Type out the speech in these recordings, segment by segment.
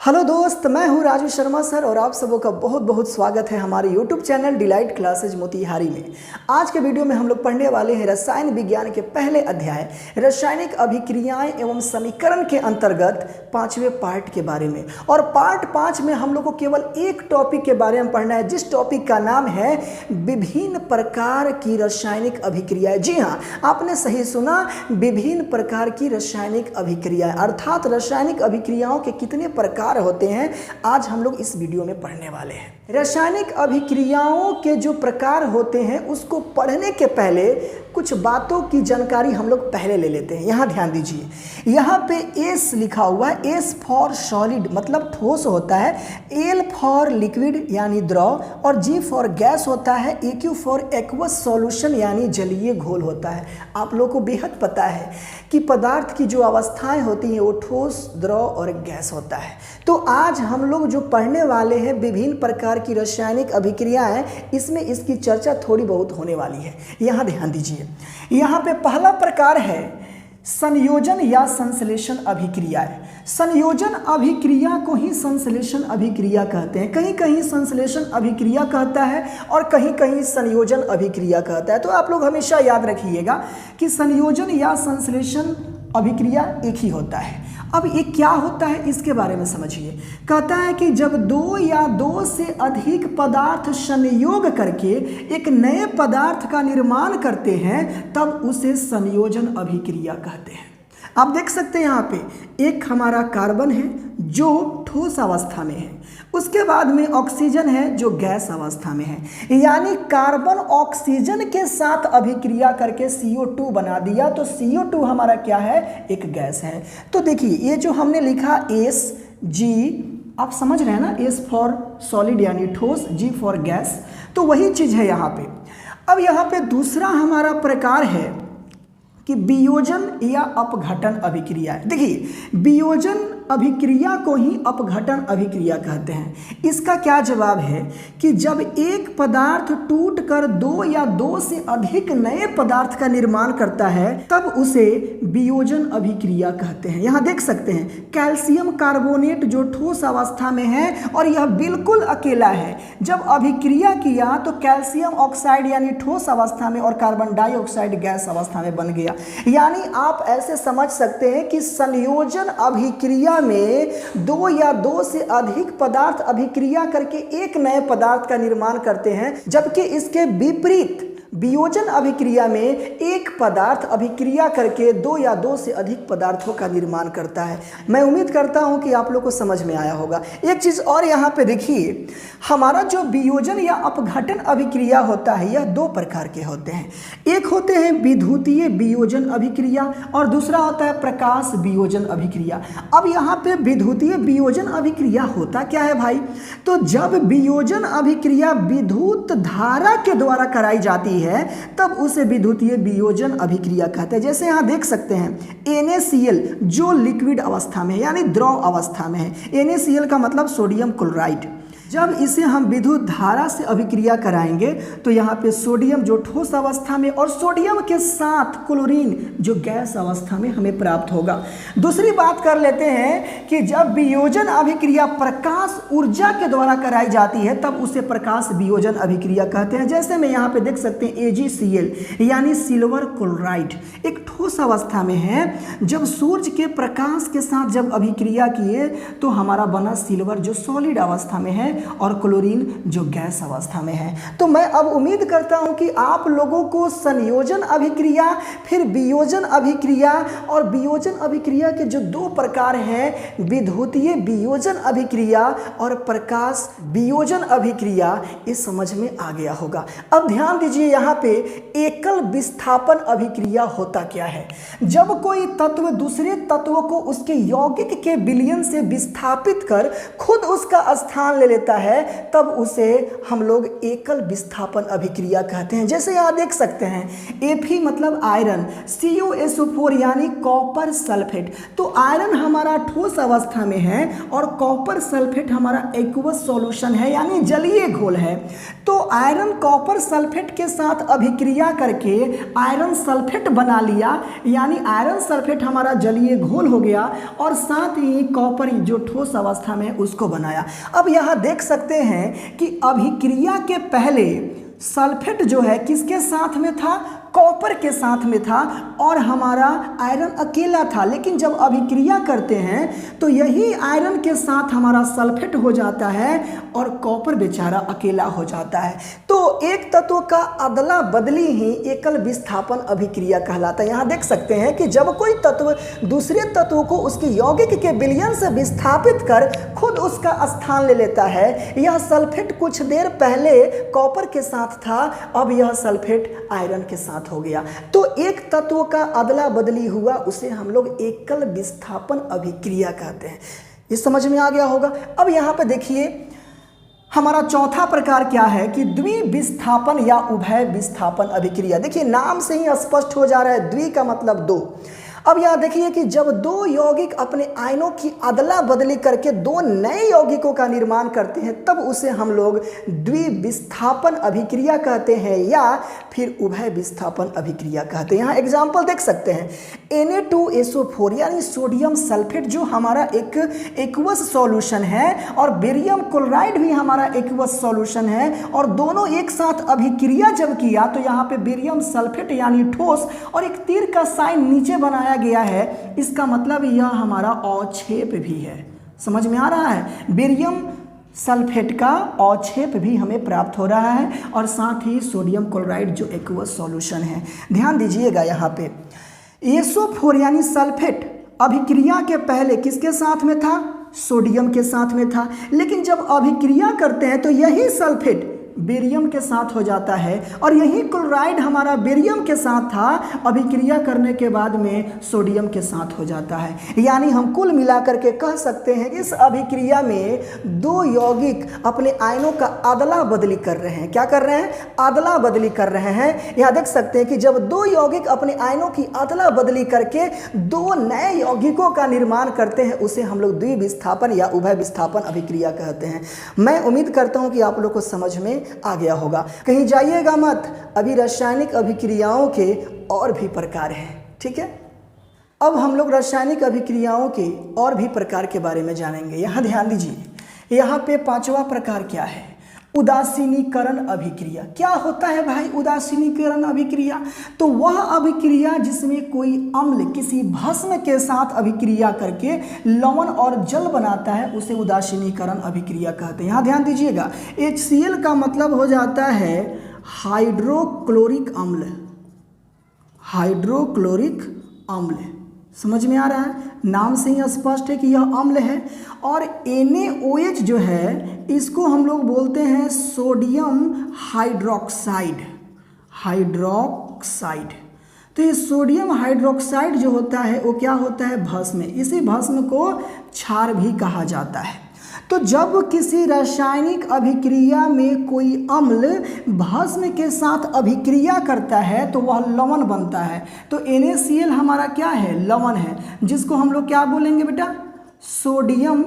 Hello दोस्त, मैं हूं राजू शर्मा सर और आप सबों का बहुत बहुत स्वागत है हमारे YouTube channel delight classes Motihari में। आज के वीडियो में हम लोग पढ़ने वाले हैं रसायन विज्ञान के पहले अध्याय रासायनिक अभिक्रियाएं एवं समीकरण के अंतर्गत 5वें पार्ट के बारे में। और पार्ट 5 में हम लोग को केवल एक टॉपिक के बारे में पढ़ना है, जिस टॉपिक का नाम है विभिन्न प्रकार की रासायनिक अभिक्रियाएं। जी हाँ, आपने सही सुना, विभिन्न प्रकार की रासायनिक अभिक्रियाएं, अर्थात रासायनिक अभिक्रियाओं के कितने प्रकार होते हैं आज हम लोग इस वीडियो में पढ़ने वाले हैं। रासायनिक अभिक्रियाओं के जो प्रकार होते हैं उसको पढ़ने के पहले कुछ बातों की जानकारी हम लोग पहले ले लेते हैं। यहाँ ध्यान दीजिए, यहाँ पे एस लिखा हुआ है, एस फॉर सॉलिड मतलब ठोस होता है, एल फॉर लिक्विड यानी द्रव, और जी फॉर गैस होता है, एक्यू फॉर एक्वस सॉल्यूशन यानी जलीय घोल होता है। आप लोगों को बेहद पता है कि पदार्थ की जो अवस्थाएं होती हैं वो ठोस, द्रव और गैस होता है। तो आज हम लोग जो पढ़ने वाले हैं विभिन्न प्रकार की रासायनिक अभिक्रियाएं, इसमें इसकी चर्चा थोड़ी बहुत होने वाली है। यहाँ ध्यान दीजिए, यहाँ पे पहला प्रकार है संयोजन या संश्लेषण अभिक्रियाएं। संयोजन अभिक्रिया को ही संश्लेषण अभिक्रिया कहते हैं। कहीं कहीं संश्लेषण अभिक्रिया कहता है और कहीं कहीं संयोजन अभिक्रिया कहता है। तो आप लोग हमेशा याद रखिएगा कि संयोजन या संश्लेषण अभिक्रिया एक ही होता है। अब ये क्या होता है इसके बारे में समझिए। कहता है कि जब दो या दो से अधिक पदार्थ संयोग करके एक नए पदार्थ का निर्माण करते हैं तब उसे संयोजन अभिक्रिया कहते हैं। आप देख सकते हैं यहाँ पे एक हमारा कार्बन है जो ठोस अवस्था में है, उसके बाद में ऑक्सीजन है जो गैस अवस्था में है, यानी कार्बन ऑक्सीजन के साथ अभिक्रिया करके CO2 बना दिया। तो CO2 हमारा क्या है? एक गैस है। तो देखिए ये जो हमने लिखा एस जी, आप समझ रहे हैं ना, एस फॉर सॉलिड यानी ठोस, जी फॉर गैस, तो वही चीज है यहाँ पे। अब यहाँ पे दूसरा हमारा प्रकार है कि वियोजन या अपघटन अभिक्रिया। देखिए वियोजन अभिक्रिया को ही अपघटन अभिक्रिया कहते हैं। इसका क्या जवाब है कि जब एक पदार्थ टूटकर दो या दो से अधिक नए पदार्थ का निर्माण करता है तब उसे वियोजन अभिक्रिया कहते हैं। यहाँ देख सकते हैं कैल्शियम कार्बोनेट जो ठोस अवस्था में है और यह बिल्कुल अकेला है, जब अभिक्रिया किया तो कैल्शियम ऑक्साइड यानी ठोस अवस्था में और कार्बन डाइऑक्साइड गैस अवस्था में बन गया। यानी आप ऐसे समझ सकते हैं कि संयोजन अभिक्रिया में दो या दो से अधिक पदार्थ अभिक्रिया करके एक नए पदार्थ का निर्माण करते हैं, जबकि इसके विपरीत वियोजन अभिक्रिया में एक पदार्थ अभिक्रिया करके दो या दो से अधिक पदार्थों का निर्माण करता है। मैं उम्मीद करता हूं कि आप लोग को समझ में आया होगा। एक चीज और यहाँ पे देखिए, हमारा जो वियोजन या अपघटन अभिक्रिया होता है यह दो प्रकार के होते हैं। एक होते हैं विद्युतीय वियोजन अभिक्रिया और दूसरा होता है प्रकाश वियोजन अभिक्रिया। अब यहाँ पे विद्युतीय वियोजन अभिक्रिया होता क्या है भाई? तो जब वियोजन अभिक्रिया विद्युत धारा के द्वारा कराई जाती है तब उसे विद्युतीय वियोजन अभिक्रिया कहते हैं। जैसे यहां देख सकते हैं NaCl जो लिक्विड अवस्था में यानी द्रव अवस्था में है। NaCl का मतलब सोडियम क्लोराइड। जब इसे हम विद्युत धारा से अभिक्रिया कराएंगे तो यहाँ पे सोडियम जो ठोस अवस्था में और सोडियम के साथ क्लोरीन जो गैस अवस्था में हमें प्राप्त होगा। दूसरी बात कर लेते हैं कि जब वियोजन अभिक्रिया प्रकाश ऊर्जा के द्वारा कराई जाती है तब उसे प्रकाश वियोजन अभिक्रिया कहते हैं। जैसे में यहाँ पे देख सकते हैं AgCl यानी सिल्वर क्लोराइड एक ठोस अवस्था में है, जब सूर्य के प्रकाश के साथ जब अभिक्रिया किए तो हमारा बना सिल्वर जो सॉलिड अवस्था में है और क्लोरीन जो गैस अवस्था में है। तो मैं अब उम्मीद करता हूं कि आप लोगों को संयोजन अभिक्रिया, फिर वियोजन अभिक्रिया और वियोजन अभिक्रिया के जो दो प्रकार हैं विद्युतीय वियोजन अभिक्रिया और प्रकाश वियोजन अभिक्रिया, ये समझ में आ गया होगा। अब ध्यान दीजिए, यहाँ पे एकल विस्थापन अभिक्रिया होता क्या है? जब कोई तत्व दूसरे तत्व को उसके यौगिक के विलयन से विस्थापित कर खुद उसका स्थान ले लेता लेता है तब उसे हम लोग एकल विस्थापन अभिक्रिया कहते हैं। जैसे यहाँ देख सकते हैं Fe मतलब आयरन, CuSO4 यानी कॉपर सल्फेट। तो आयरन हमारा ठोस अवस्था में है और कॉपर सल्फेट हमारा एक्वस सॉल्यूशन है यानी जलीय घोल है। तो आयरन कॉपर सल्फेट के साथ अभिक्रिया करके आयरन सल्फेट बना लिया यानी आयरन सल्फेट हमारा जलीय घोल हो गया और साथ ही कॉपर जो ठोस अवस्था में उसको बनाया। अब यहाँ देख सकते हैं कि अभिक्रिया के पहले सल्फेट जो है किसके साथ में था, कॉपर के साथ में था और हमारा आयरन अकेला था। लेकिन जब अभिक्रिया करते हैं तो यही आयरन के साथ हमारा सल्फेट हो जाता है और कॉपर बेचारा अकेला हो जाता है। तो एक तत्व का अदला बदली ही एकल विस्थापन अभिक्रिया कहलाता है। यहाँ देख सकते हैं कि जब कोई तत्व दूसरे तत्व को उसके यौगिक के विलयन से विस्थापित कर खुद उसका स्थान ले लेता है। यह सल्फेट कुछ देर पहले कॉपर के साथ था, अब यह सल्फेट आयरन के साथ हो गया। तो एक तत्व का अदला बदली हुआ उसे हम लोग एकल विस्थापन अभिक्रिया कहते हैं। ये समझ में आ गया होगा। अब यहाँ पे देखिए हमारा चौथा प्रकार क्या है कि द्विविस्थापन या उभय विस्थापन अभिक्रिया। देखिए नाम से ही स्पष्ट हो जा रहा है, द्वि का मतलब दो। अब यहाँ देखिए कि जब दो यौगिक अपने आयनों की अदला बदली करके दो नए यौगिकों का निर्माण करते हैं तब उसे हम लोग द्विविस्थापन अभिक्रिया कहते हैं या फिर उभय विस्थापन अभिक्रिया कहते हैं। यहाँ एग्जाम्पल देख सकते हैं Na2SO4 यानी सोडियम सल्फेट जो हमारा एक एक्वस सॉल्यूशन है और बेरियम क्लोराइड भी हमारा एक्वस सॉल्यूशन है और दोनों एक साथ अभिक्रिया जब किया तो यहाँ पे बेरियम सल्फेट यानी ठोस और एक तीर का साइन नीचे बनाया गया है। इसका मतलब यह हमारा अवक्षेप भी है। समझ में आ रहा है, बेरियम सल्फेट का अवक्षेप भी हमें प्राप्त हो रहा है और साथ ही सोडियम क्लोराइड जो एक्वस सॉल्यूशन है। ध्यान दीजिएगा यहाँ पे SO4 यानी सल्फेट अभिक्रिया के पहले किसके साथ में था, सोडियम के साथ में था। लेकिन जब अभिक्रिया करते हैं तो यही सल्फेट बेरियम के साथ हो जाता है और यही क्लोराइड हमारा बेरियम के साथ था, अभिक्रिया करने के बाद में सोडियम के साथ हो जाता है। यानी हम कुल मिलाकर के कह सकते हैं कि इस अभिक्रिया में दो यौगिक अपने आयनों का अदला बदली कर रहे हैं। क्या कर रहे हैं, अदला बदली कर रहे हैं। यहाँ देख सकते हैं कि जब दो यौगिक अपने आयनों की अदला बदली करके दो नए यौगिकों का निर्माण करते हैं उसे हम लोग द्विविस्थापन या उभय विस्थापन अभिक्रिया कहते हैं। मैं उम्मीद करता हूँ कि आप लोग को समझ में आ गया होगा। कहीं जाइएगा मत, अभी रासायनिक अभिक्रियाओं के और भी प्रकार हैं। ठीक है, अब हम लोग रासायनिक अभिक्रियाओं के और भी प्रकार के बारे में जानेंगे। यहाँ ध्यान दीजिए, यहाँ पे पांचवा प्रकार क्या है, उदासीनीकरण अभिक्रिया। क्या होता है भाई उदासीनीकरण अभिक्रिया? तो वह अभिक्रिया जिसमें कोई अम्ल किसी भस्म के साथ अभिक्रिया करके लवण और जल बनाता है उसे उदासीनीकरण अभिक्रिया कहते हैं। यहाँ ध्यान दीजिएगा, HCl का मतलब हो जाता है हाइड्रोक्लोरिक अम्ल। हाइड्रोक्लोरिक अम्ल समझ में आ रहा है, नाम से ही स्पष्ट है कि यह अम्ल है। और NaOH जो है इसको हम लोग बोलते हैं सोडियम हाइड्रोक्साइड। हाइड्रोक्साइड, तो ये सोडियम हाइड्रोक्साइड जो होता है वो क्या होता है, भस्म। इसी भस्म को क्षार भी कहा जाता है। तो जब किसी रासायनिक अभिक्रिया में कोई अम्ल भस्म के साथ अभिक्रिया करता है तो वह लवण बनता है। तो NaCl हमारा क्या है, लवण है, जिसको हम लोग क्या बोलेंगे बेटा, सोडियम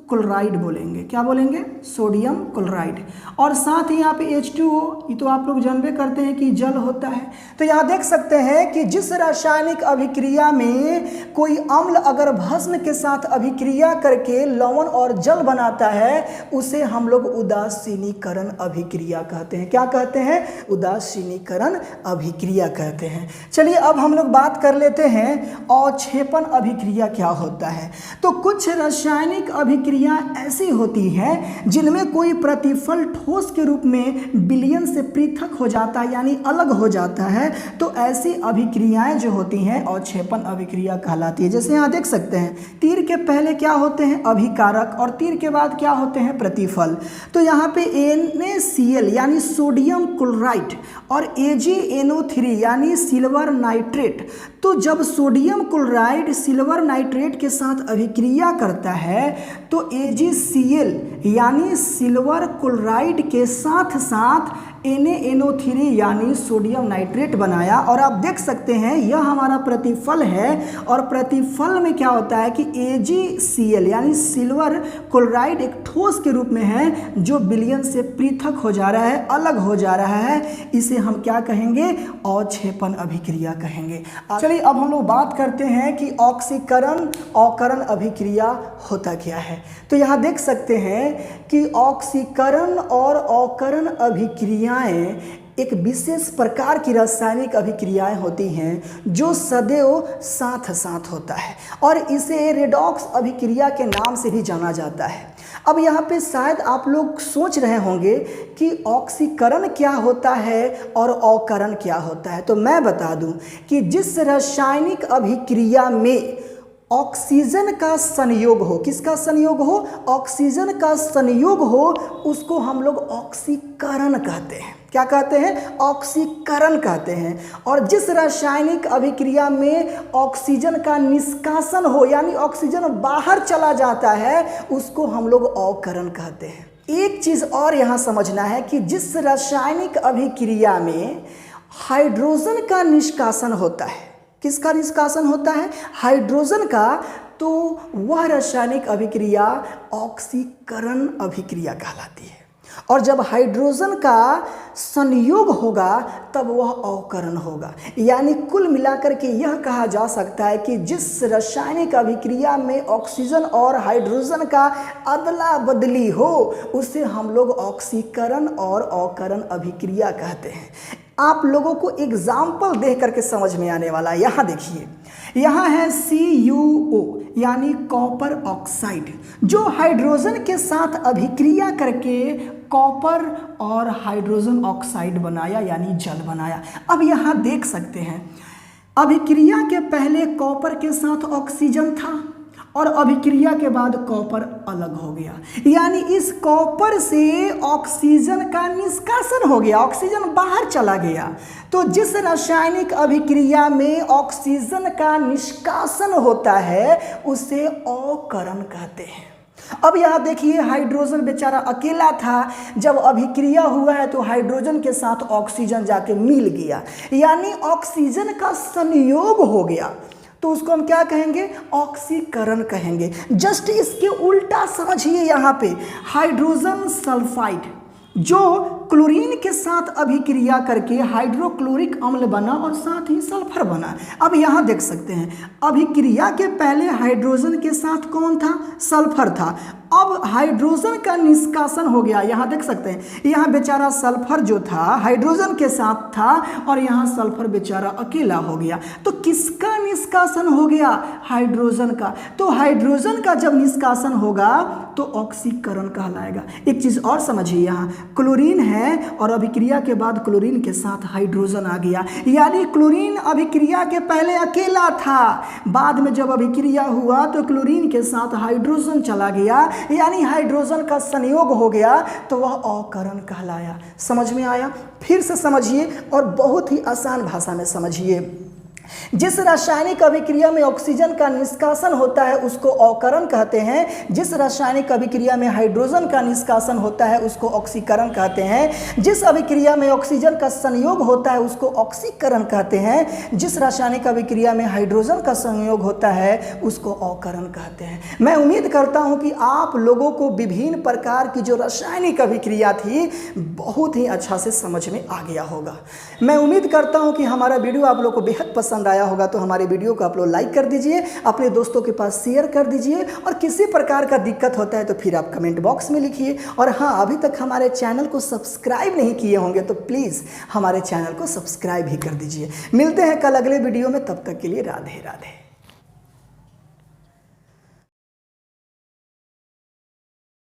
क्लोराइड बोलेंगे। क्या बोलेंगे, सोडियम क्लोराइड। और साथ ही यहाँ पे H2O, ये तो आप लोग जानबे करते हैं कि जल होता है। तो यहाँ देख सकते हैं कि जिस रासायनिक अभिक्रिया में कोई अम्ल अगर भस्म के साथ अभिक्रिया करके लवण और जल बनाता है उसे हम लोग उदासीनीकरण अभिक्रिया कहते हैं। क्या कहते हैं, उदासीनीकरण अभिक्रिया कहते हैं। चलिए अब हम लोग बात कर लेते हैं अवक्षेपण अभिक्रिया क्या होता है। तो कुछ रासायनिक अभिक्रिया ऐसी होती है जिनमें कोई प्रतिफल ठोस के रूप में विलयन से पृथक हो जाता है यानी अलग हो जाता है। तो ऐसी अभिक्रियाएं जो होती हैं अवक्षेपण अभिक्रिया कहलाती है। जैसे यहाँ देख सकते हैं तीर के पहले क्या होते हैं, अभिकारक, और तीर के बाद क्या होते हैं, प्रतिफल। तो यहाँ पे NaCl यानी सोडियम क्लोराइड और AgNO3 यानी सिल्वर नाइट्रेट, तो जब सोडियम क्लोराइड सिल्वर नाइट्रेट के साथ अभिक्रिया करता है तो AgCl यानी सिल्वर क्लोराइड के साथ साथ NaNO3 यानी सोडियम नाइट्रेट बनाया। और आप देख सकते हैं यह हमारा प्रतिफल है, और प्रतिफल में क्या होता है कि AgCl यानी सिल्वर क्लोराइड एक ठोस के रूप में है जो विलयन से पृथक हो जा रहा है, अलग हो जा रहा है। इसे हम क्या कहेंगे? अवक्षेपण अभिक्रिया कहेंगे। चलिए अब हम लोग बात करते हैं कि ऑक्सीकरण अवकरण अभिक्रिया होता क्या है। तो यहाँ देख सकते हैं कि ऑक्सीकरण और अवकरण अभिक्रियाएं एक विशेष प्रकार की रासायनिक अभिक्रियाएं होती हैं जो सदैव साथ साथ होता है, और इसे रेडॉक्स अभिक्रिया के नाम से भी जाना जाता है। अब यहाँ पे शायद आप लोग सोच रहे होंगे कि ऑक्सीकरण क्या होता है और अवकरण क्या होता है। तो मैं बता दूं कि जिस रासायनिक अभिक्रिया में ऑक्सीजन का संयोग हो, किसका संयोग हो? ऑक्सीजन का संयोग हो, उसको हम लोग ऑक्सीकरण कहते हैं। क्या कहते हैं? ऑक्सीकरण कहते हैं। और जिस रासायनिक अभिक्रिया में ऑक्सीजन का निष्कासन हो यानी ऑक्सीजन बाहर चला जाता है, उसको हम लोग अवकरण कहते हैं। एक चीज़ और यहाँ समझना है कि जिस रासायनिक अभिक्रिया में हाइड्रोजन का निष्कासन होता है, किसका निष्कासन होता है? हाइड्रोजन का, तो वह रासायनिक अभिक्रिया ऑक्सीकरण अभिक्रिया कहलाती है। और जब हाइड्रोजन का संयोग होगा तब वह अवकरण होगा। यानी कुल मिलाकर के यह कहा जा सकता है कि जिस रासायनिक अभिक्रिया में ऑक्सीजन और हाइड्रोजन का अदला बदली हो उसे हम लोग ऑक्सीकरण और अवकरण अभिक्रिया कहते हैं। आप लोगों को एग्जाम्पल देख करके समझ में आने वाला है। यहाँ देखिए, यहाँ है CuO यानी कॉपर ऑक्साइड, जो हाइड्रोजन के साथ अभिक्रिया करके कॉपर और हाइड्रोजन ऑक्साइड बनाया यानी जल बनाया। अब यहाँ देख सकते हैं अभिक्रिया के पहले कॉपर के साथ ऑक्सीजन था और अभिक्रिया के बाद कॉपर अलग हो गया, यानी इस कॉपर से ऑक्सीजन का निष्कासन हो गया, ऑक्सीजन बाहर चला गया। तो जिस रासायनिक अभिक्रिया में ऑक्सीजन का निष्कासन होता है उसे अवकरण कहते हैं। अब यहाँ देखिए, हाइड्रोजन बेचारा अकेला था, जब अभिक्रिया हुआ है तो हाइड्रोजन के साथ ऑक्सीजन जाके मिल गया, यानी ऑक्सीजन का संयोग हो गया, तो उसको हम क्या कहेंगे? ऑक्सीकरण कहेंगे। जस्ट इसके उल्टा समझिए, यहाँ पे हाइड्रोजन सल्फाइड जो क्लोरीन के साथ अभिक्रिया करके हाइड्रोक्लोरिक अम्ल बना और साथ ही सल्फर बना। अब यहाँ देख सकते हैं अभिक्रिया के पहले हाइड्रोजन के साथ कौन था? सल्फर था। अब हाइड्रोजन का निष्कासन हो गया, यहाँ देख सकते हैं, यहाँ बेचारा सल्फर जो था हाइड्रोजन के साथ था और यहाँ सल्फर बेचारा अकेला हो गया। तो किसका निष्कासन हो गया? हाइड्रोजन का। तो हाइड्रोजन का जब निष्कासन होगा तो ऑक्सीकरण कहलाएगा। एक चीज़ और समझिए, यहाँ क्लोरीन है और अभिक्रिया के बाद क्लोरीन के साथ हाइड्रोजन आ गया, यानी क्लोरीन अभिक्रिया के पहले अकेला था, बाद में जब अभिक्रिया हुआ तो क्लोरीन के साथ हाइड्रोजन चला गया, यानी हाइड्रोजन का संयोग हो गया, तो वह अवकरण कहलाया। समझ में आया? फिर से समझिए और बहुत ही आसान भाषा में समझिए। जिस रासायनिक अभिक्रिया में ऑक्सीजन का निष्कासन होता है उसको अवकरण कहते हैं। जिस रासायनिक अभिक्रिया में हाइड्रोजन का निष्कासन होता है उसको ऑक्सीकरण कहते हैं। जिस अभिक्रिया में ऑक्सीजन का संयोग होता है उसको ऑक्सीकरण कहते हैं। जिस रासायनिक अभिक्रिया में हाइड्रोजन का संयोग होता है उसको अवकरण कहते हैं। मैं उम्मीद करता हूं कि आप लोगों को विभिन्न प्रकार की जो रासायनिक अभिक्रिया थी बहुत ही अच्छा से समझ में आ गया होगा। मैं उम्मीद करता हूं कि हमारा वीडियो आप लोग को बेहद पसंद आया होगा। तो हमारे वीडियो को आप लोग लाइक कर दीजिए, अपने दोस्तों के पास शेयर कर दीजिए, और किसी प्रकार का दिक्कत होता है तो फिर आप कमेंट बॉक्स में लिखिए। और हाँ, अभी तक हमारे चैनल को सब्सक्राइब नहीं किए होंगे तो प्लीज़ हमारे चैनल को सब्सक्राइब ही कर दीजिए। मिलते हैं कल अगले वीडियो में, तब तक के लिए राधे राधे।